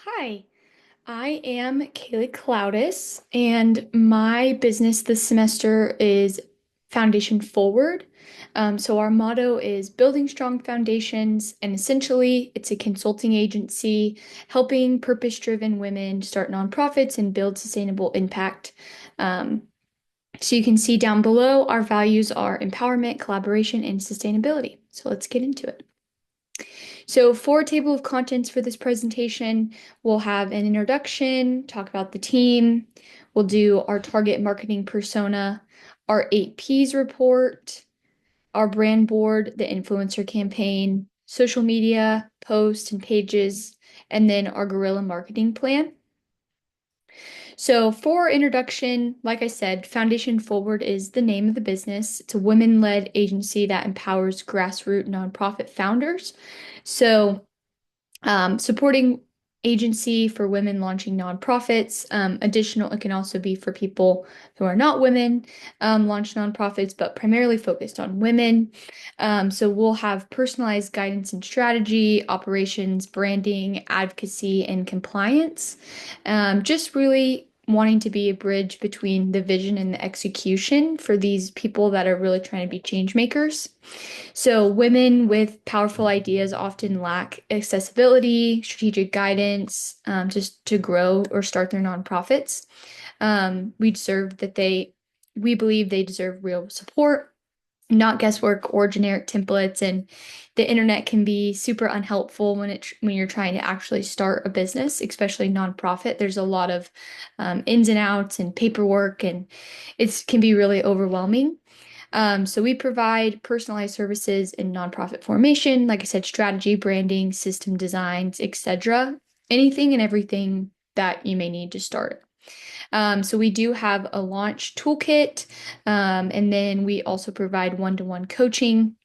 Hi, I am Kaylee Cloudis, and my business this semester is Foundation Forward. So, our motto is building strong foundations, and essentially, it's a consulting agency helping purpose-driven women start nonprofits and build sustainable impact. Um, so, you can see down below, our values are empowerment, collaboration, and sustainability. So, let's get into it. So for table of contents for this presentation, we'll have an introduction, talk about the team, we'll do our target marketing persona, our 8Ps report, our brand board, the influencer campaign, social media, posts and pages, and then our guerrilla marketing plan. So, for introduction, like I said, Foundation Forward is the name of the business. It's a women-led agency that empowers grassroots nonprofit founders. So, supporting agency for women launching nonprofits. Additional, it can also be for people who are not women, launch nonprofits, but primarily focused on women. So we'll have personalized guidance and strategy, operations, branding, advocacy, and compliance. Just really wanting to be a bridge between the vision and the execution for these people that are really trying to be change makers. So, women with powerful ideas often lack accessibility, strategic guidance, just to grow or start their nonprofits. We believe they deserve real support, not guesswork or generic templates. And the internet can be super unhelpful when you're trying to actually start a business, especially nonprofit. There's a lot of ins and outs and paperwork, and it can be really overwhelming. So we provide personalized services in nonprofit formation, like I said, strategy, branding, system designs, etc. Anything and everything that you may need to start. So we do have a launch toolkit, and then we also provide one-to-one coaching,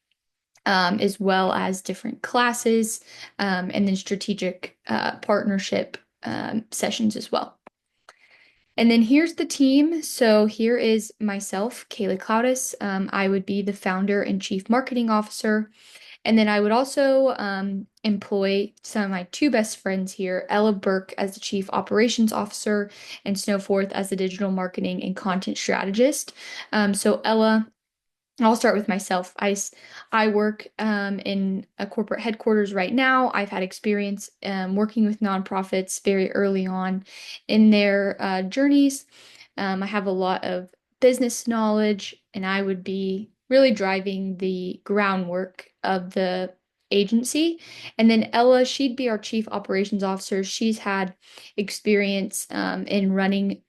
as well as different classes, and then strategic partnership sessions as well. And then here's the team. So here is myself, Kayla Cloudis. I would be the founder and chief marketing officer. And then I would also employ some of my two best friends here, Ella Burke as the chief operations officer and Snowforth as the digital marketing and content strategist. So Ella, I'll start with myself. I work in a corporate headquarters right now. I've had experience working with nonprofits very early on in their journeys. I have a lot of business knowledge, and I would be really driving the groundwork of the agency. And then Ella, she'd be our chief operations officer. She's had experience in running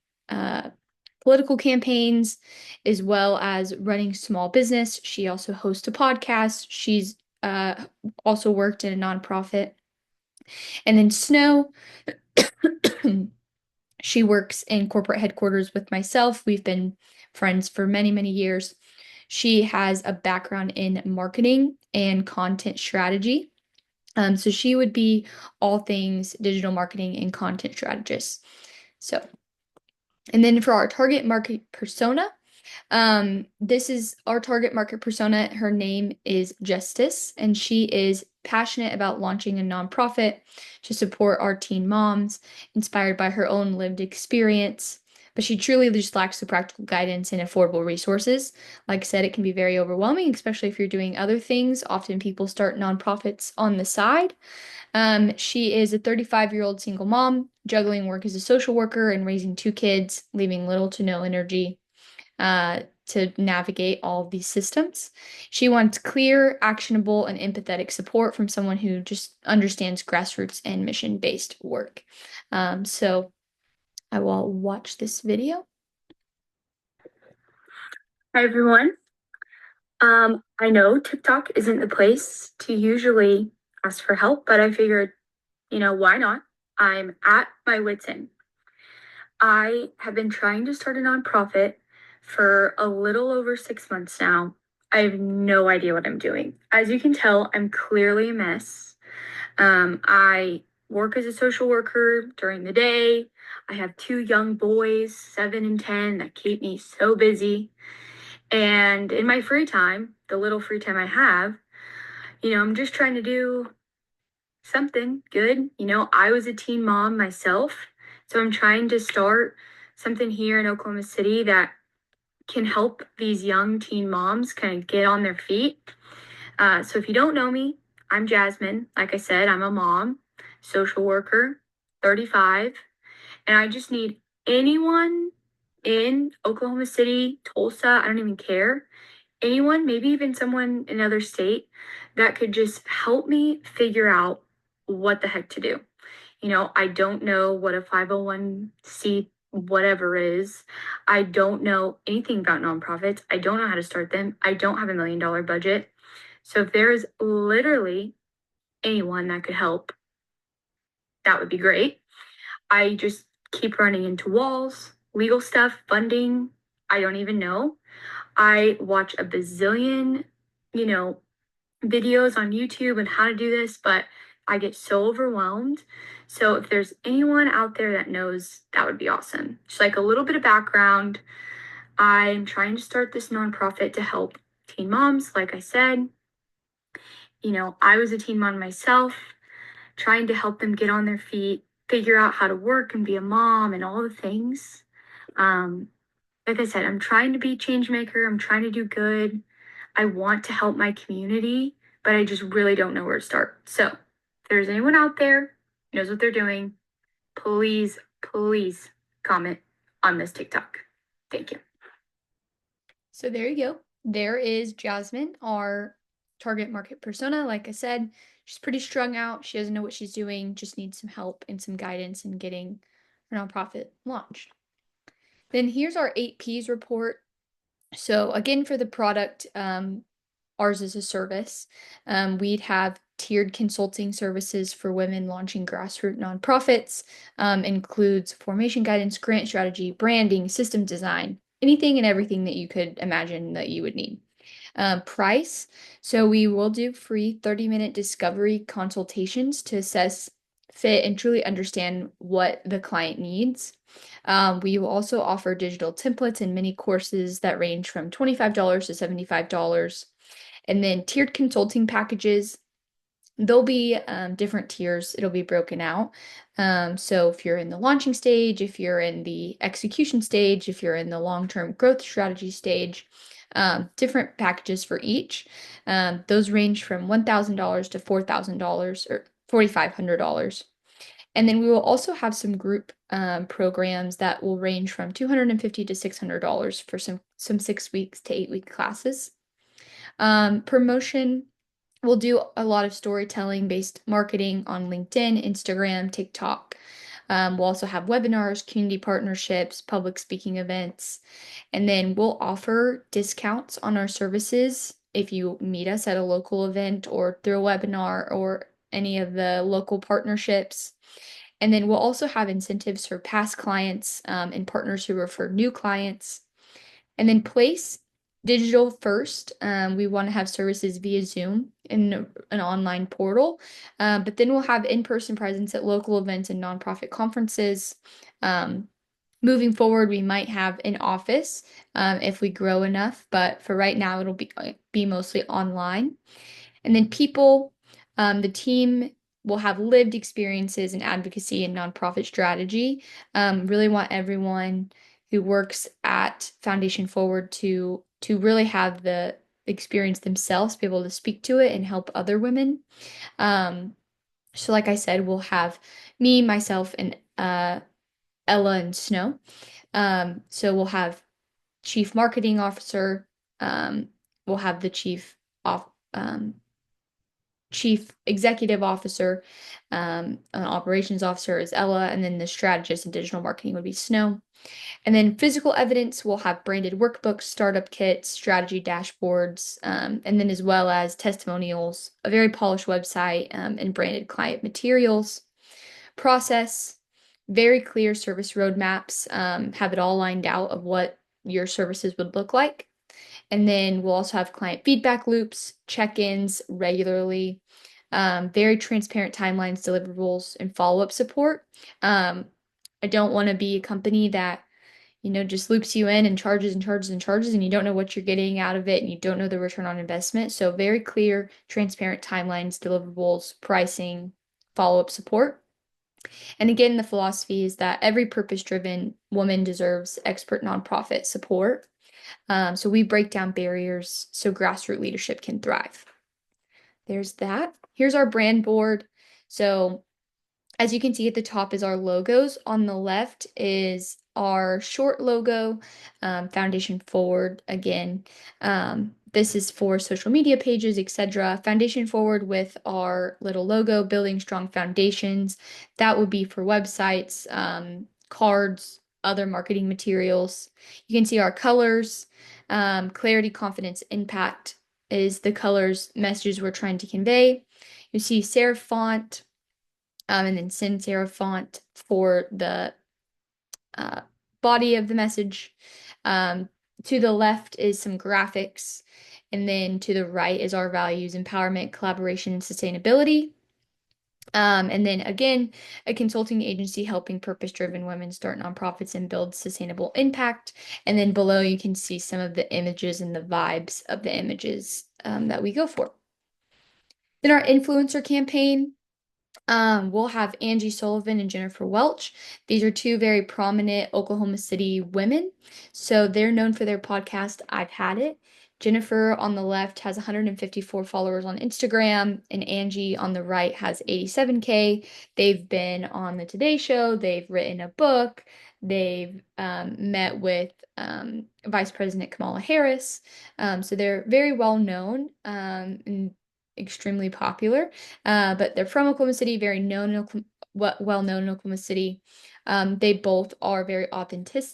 political campaigns as well as running small business. She also hosts a podcast. She's also worked in a nonprofit. And then Snow, she works in corporate headquarters with myself. We've been friends for many, many years. She has a background in marketing and content strategy. So she would be all things digital marketing and content strategist. So, and then for our target market persona, this is our target market persona. Her name is Justice, and she is passionate about launching a nonprofit to support our teen moms, inspired by her own lived experience. But she truly just lacks the practical guidance and affordable resources. Like I said, it can be very overwhelming, especially if you're doing other things. Often people start nonprofits on the side. She is a 35-year-old single mom, juggling work as a social worker and raising two kids, leaving little to no energy to navigate all of these systems. She wants clear, actionable, and empathetic support from someone who just understands grassroots and mission-based work. So I will watch this video. Hi everyone. I know TikTok isn't the place to usually ask for help, but I figured, why not? I'm at my wit's end. I have been trying to start a nonprofit for a little over 6 months now. I have no idea what I'm doing. As you can tell, I'm clearly a mess. I work as a social worker during the day. I have two young boys, 7 and 10, that keep me so busy. And in my free time, the little free time I have, I'm just trying to do something good. I was a teen mom myself, so I'm trying to start something here in Oklahoma City that can help these young teen moms kind of get on their feet. So if you don't know me, I'm Jasmine. Like I said, I'm a mom, social worker, 35, and I just need anyone in Oklahoma City, Tulsa, I don't even care. Anyone, maybe even someone in another state that could just help me figure out what the heck to do. I don't know what a 501c whatever is. I don't know anything about nonprofits. I don't know how to start them. I don't have $1 million budget. So if there is literally anyone that could help, that would be great. I just keep running into walls, legal stuff, funding. I don't even know. I watch a bazillion, you know, videos on YouTube and how to do this, but I get so overwhelmed. So if there's anyone out there that knows, that would be awesome. Just like a little bit of background. I'm trying to start this nonprofit to help teen moms. Like I said, I was a teen mom myself, trying to help them get on their feet, figure out how to work and be a mom and all the things. Um, like I said, I'm trying to be a change maker. I'm trying to do good. I want to help my community, but I just really don't know where to start. So if there's anyone out there who knows what they're doing, please, please comment on this TikTok. Thank you. So there you go. There is Jasmine, our target market persona. Like I said, she's pretty strung out. She doesn't know what she's doing, just needs some help and some guidance in getting her nonprofit launched. Then here's our 8Ps report. So again, for the product, ours is a service. We'd have tiered consulting services for women launching grassroots nonprofits, includes formation guidance, grant strategy, branding, system design, anything and everything that you could imagine that you would need. Price. So we will do free 30-minute discovery consultations to assess fit and truly understand what the client needs. We will also offer digital templates and mini courses that range from $25 to $75. And then tiered consulting packages, there'll be different tiers. It'll be broken out. So if you're in the launching stage, if you're in the execution stage, if you're in the long-term growth strategy stage, different packages for each. Those range from $1,000 to $4,000 or $4,500. And then we will also have some group programs that will range from $250 to $600 for some 6 weeks to 8-week classes. Promotion, we'll do a lot of storytelling based marketing on LinkedIn, Instagram, TikTok. We'll also have webinars, community partnerships, public speaking events, and then we'll offer discounts on our services if you meet us at a local event or through a webinar or any of the local partnerships. And then we'll also have incentives for past clients and partners who refer new clients. And then place digital first. We want to have services via Zoom in an online portal, but then we'll have in-person presence at local events and nonprofit conferences. Moving forward, we might have an office if we grow enough, but for right now, it'll be mostly online. And then people, the team will have lived experiences in advocacy and nonprofit strategy. Really want everyone who works at Foundation Forward to really have the experience themselves, be able to speak to it and help other women. So like I said, we'll have me, myself, and Ella and Snow. So we'll have chief marketing officer. We'll have the chief executive officer, an operations officer is Ella, and then the strategist and digital marketing would be Snow. And then physical evidence, we'll have branded workbooks, startup kits, strategy dashboards, and then as well as testimonials, a very polished website, and branded client materials. Process, very clear service roadmaps, have it all lined out of what your services would look like. And then we'll also have client feedback loops, check-ins regularly, very transparent timelines, deliverables, and follow-up support. I don't want to be a company that, just loops you in and charges and charges and charges, and you don't know what you're getting out of it, and you don't know the return on investment. So very clear, transparent timelines, deliverables, pricing, follow-up support. And again, the philosophy is that every purpose-driven woman deserves expert nonprofit support. So we break down barriers so grassroots leadership can thrive. There's that. Here's our brand board. So as you can see at the top is our logos. On the left is our short logo, Foundation Forward again. This is for social media pages, etc. Foundation Forward with our little logo, building strong foundations. That would be for websites, cards, other marketing materials. You can see our colors, clarity, confidence, impact is the colors messages we're trying to convey. You see serif font, and then sans serif font for the uh, body of the message. To the left is some graphics, and then to the right is our values, empowerment, collaboration, and sustainability. And then again, a consulting agency helping purpose-driven women start nonprofits and build sustainable impact. And then below, you can see some of the images and the vibes of the images that we go for. Then our influencer campaign. We'll have Angie Sullivan and Jennifer Welch. These are two very prominent Oklahoma City women. So they're known for their podcast, I've Had It. Jennifer on the left has 154 followers on Instagram, and Angie on the right has 87K. They've been on the Today Show, they've written a book, they've met with Vice President Kamala Harris. So they're very well known and extremely popular. But they're from Oklahoma City, very known, well known in Oklahoma City. They both are very authentic.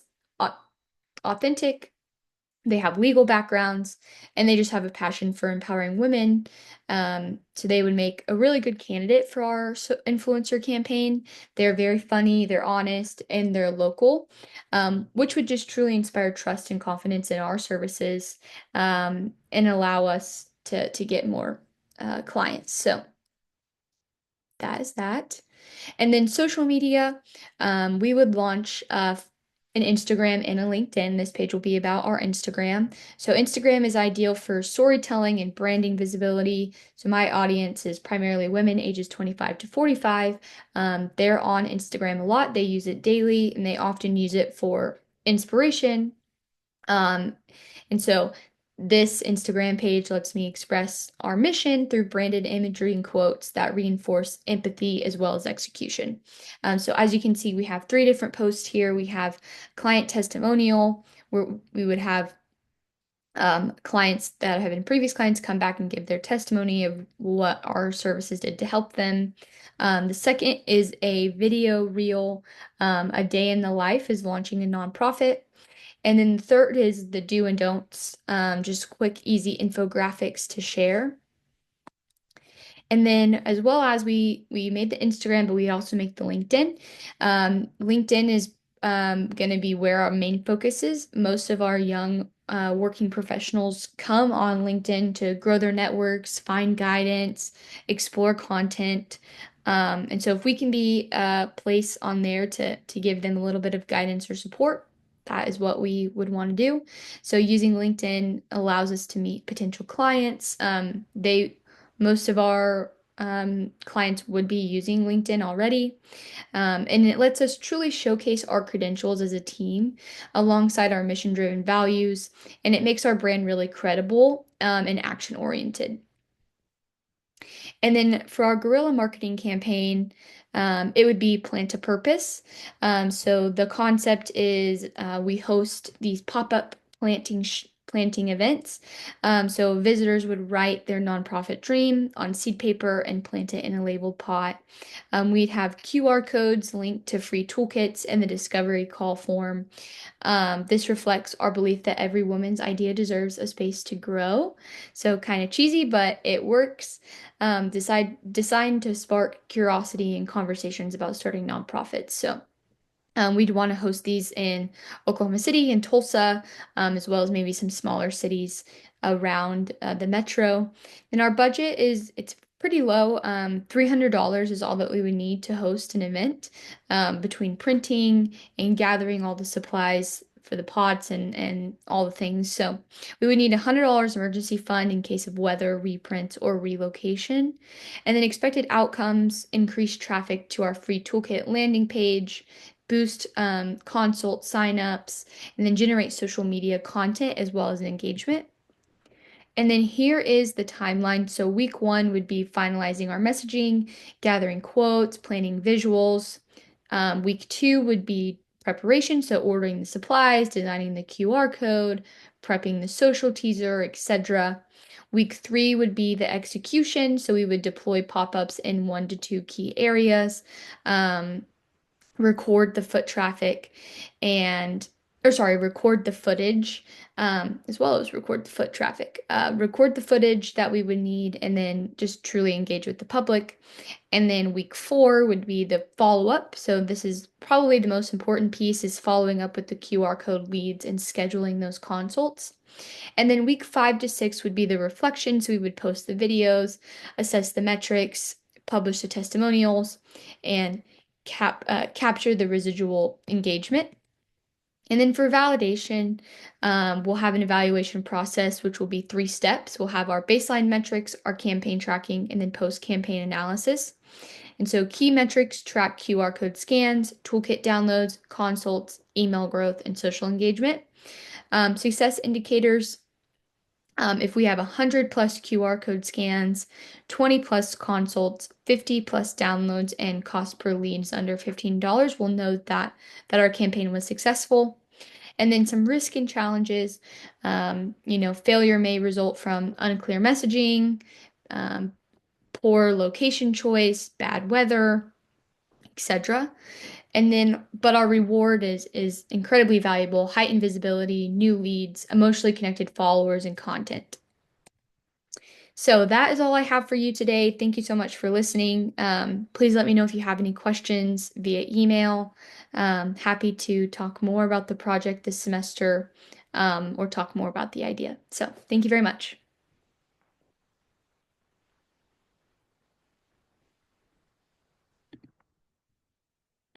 They have legal backgrounds, and they just have a passion for empowering women. So they would make a really good candidate for our influencer campaign. They're very funny, they're honest, and they're local, which would just truly inspire trust and confidence in our services, and allow us to get more clients. So that is that. And then social media, we would launch an Instagram and a LinkedIn. This page will be about our Instagram. So Instagram is ideal for storytelling and branding visibility. So my audience is primarily women ages 25 to 45. They're on Instagram a lot. They use it daily, and they often use it for inspiration. And so this Instagram page lets me express our mission through branded imagery and quotes that reinforce empathy as well as execution. So as you can see, we have 3 different posts here. We have client testimonial, where we would have clients that have been previous clients come back and give their testimony of what our services did to help them. The second is a video reel. A day in the life is launching a nonprofit. And then the third is the do and don'ts, just quick, easy infographics to share. And then as well as we made the Instagram, but we also make the LinkedIn. LinkedIn is going to be where our main focus is. Most of our young working professionals come on LinkedIn to grow their networks, find guidance, explore content. And so if we can be a place on there to give them a little bit of guidance or support, that is what we would want to do. So using LinkedIn allows us to meet potential clients. Most of our clients would be using LinkedIn already. And it lets us truly showcase our credentials as a team alongside our mission-driven values. And it makes our brand really credible and action-oriented. And then for our guerrilla marketing campaign, it would be Plant a Purpose. So the concept is we host these pop-up planting events. So visitors would write their nonprofit dream on seed paper and plant it in a labeled pot. We'd have QR codes linked to free toolkits and the discovery call form. This reflects our belief that every woman's idea deserves a space to grow. So kind of cheesy, but it works. Designed to spark curiosity and conversations about starting nonprofits. So we'd want to host these in Oklahoma City and Tulsa, as well as maybe some smaller cities around the metro. And our budget it's pretty low. $300 is all that we would need to host an event, between printing and gathering all the supplies for the pots and all the things. So we would need $100 emergency fund in case of weather, reprints, or relocation. And then expected outcomes: increase traffic to our free toolkit landing page, boost consult signups, and then generate social media content as well as engagement. And then here is the timeline. So week one would be finalizing our messaging, gathering quotes, planning visuals. Week two would be preparation, so ordering the supplies, designing the QR code, prepping the social teaser, etc. Week three would be the execution, so we would deploy pop-ups in 1 to 2 key areas. Record the foot traffic and or sorry, record the footage, as well as record the foot traffic. Record the footage that we would need and then just truly engage with the public. And then week four would be the follow-up. So this is probably the most important piece, is following up with the QR code leads and scheduling those consults. And then week 5 to 6 would be the reflection. So we would post the videos, assess the metrics, publish the testimonials, and capture the residual engagement. And then for validation, we'll have an evaluation process, which will be 3 steps. We'll have our baseline metrics, our campaign tracking, and then post-campaign analysis. And so key metrics track QR code scans, toolkit downloads, consults, email growth, and social engagement. Success indicators: if we have 100 plus QR code scans, 20 plus consults, 50 plus downloads, and cost per lead is under $15, we'll know that our campaign was successful. And then some risk and challenges: failure may result from unclear messaging, poor location choice, bad weather, etc. And then, but our reward is incredibly valuable: heightened visibility, new leads, emotionally connected followers, and content. So that is all I have for you today. Thank you so much for listening. Please let me know if you have any questions via email. Happy to talk more about the project this semester, or talk more about the idea. So thank you very much.